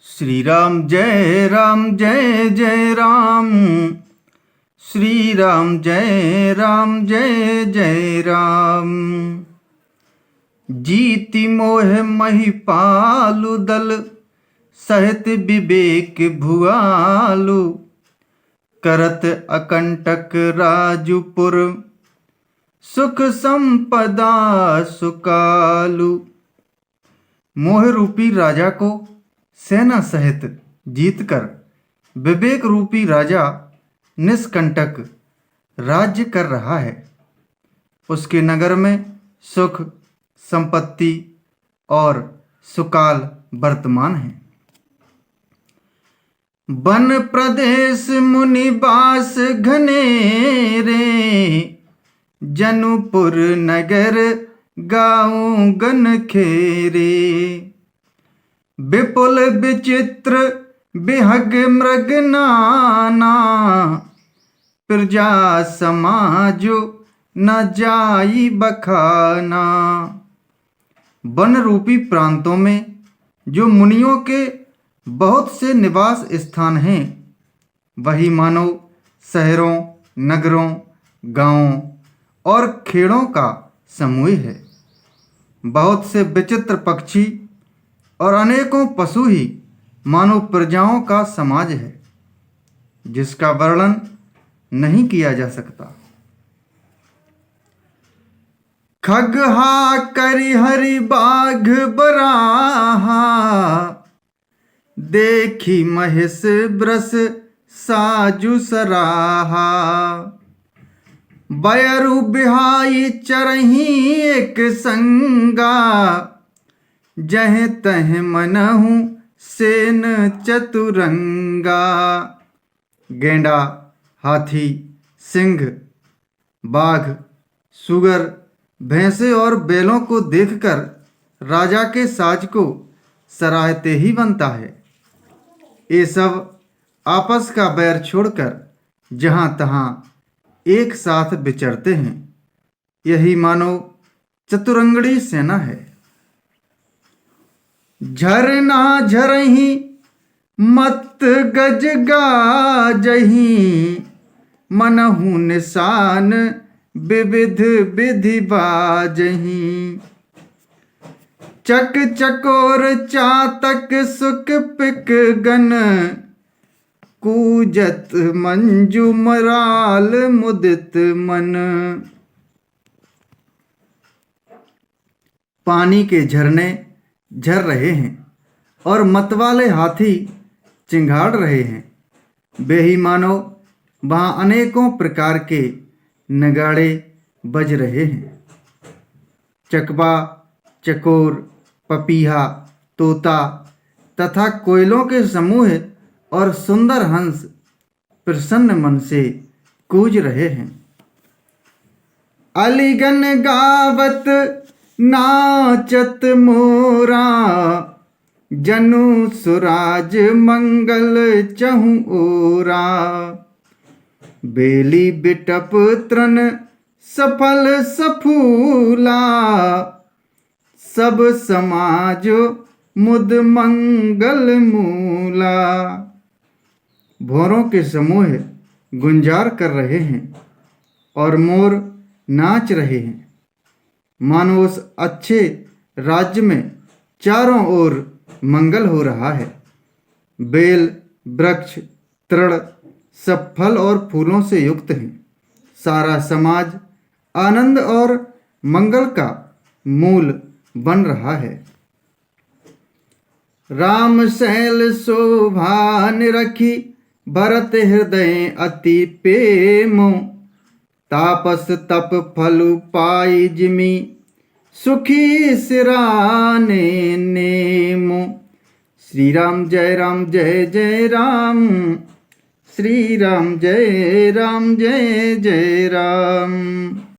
श्री राम जय जय राम। श्री राम जय जय राम। जीति मोह महिपालु दल सहित विवेक भुआलु। करत अकंटक राजुपुर सुख संपदा सुकालु। मोह रूपी राजा को सेना सहित जीतकर विवेक रूपी राजा निष्कंटक राज्य कर रहा है। उसके नगर में सुख संपत्ति और सुकाल वर्तमान है। वन प्रदेश मुनिवास घनेरे जनुपुर नगर गाँव गन खेरे। विपुल विचित्र बिहग मृग नाना प्रजा समाजो न जाई बखाना। वन रूपी प्रांतों में जो मुनियों के बहुत से निवास स्थान हैं, वही मानो शहरों नगरों गांवों और खेड़ों का समूह है। बहुत से विचित्र पक्षी और अनेकों पशु ही मानव प्रजाओं का समाज है, जिसका वर्णन नहीं किया जा सकता। खगहा करि हरि बाघ बराहा देखी महेश ब्रस साजु सराहा। बयरु बिहाई चरही एक संगा जह तह मनहु सेन चतुरंगा। गेंडा हाथी सिंह बाघ सुगर भैंसे और बैलों को देखकर राजा के साज को सराहते ही बनता है। ये सब आपस का बैर छोड़कर जहाँ तहाँ एक साथ विचरते हैं। यही मानो चतुरंगड़ी सेना है। झरना झरही मत गज गाजही मनहु निशान विविध विधि बाजही। चक चकोर चातक सुख पिक गन कूजत मंजू मराल मुदित मन। पानी के झरने झर रहे हैं और मतवाले हाथी चिंगाड़ रहे हैं। वे ही मानो वहाँ अनेकों प्रकार के नगाड़े बज रहे हैं। चकवा चकोर पपीहा तोता तथा कोयलों के समूह और सुंदर हंस प्रसन्न मन से कूज रहे हैं। अलीगन गावत नाचत मोरा जनु सुराज मंगल चहु ओरा। बेली बिटप तृण सफल सफूला सब समाज मुद मंगल मूला। भौरों के समूह गुंजार कर रहे हैं और मोर नाच रहे हैं। मानो उस अच्छे राज्य में चारों ओर मंगल हो रहा है। बेल वृक्ष तृण सब फल और फूलों से युक्त हैं। सारा समाज आनंद और मंगल का मूल बन रहा है। राम शैल शोभा निरखी भरत हृदय अति प्रेमो। तापस तप फलु पाई जिमि सुखी सिराने नेमो। श्री राम जय जय राम। श्री राम जय जय राम।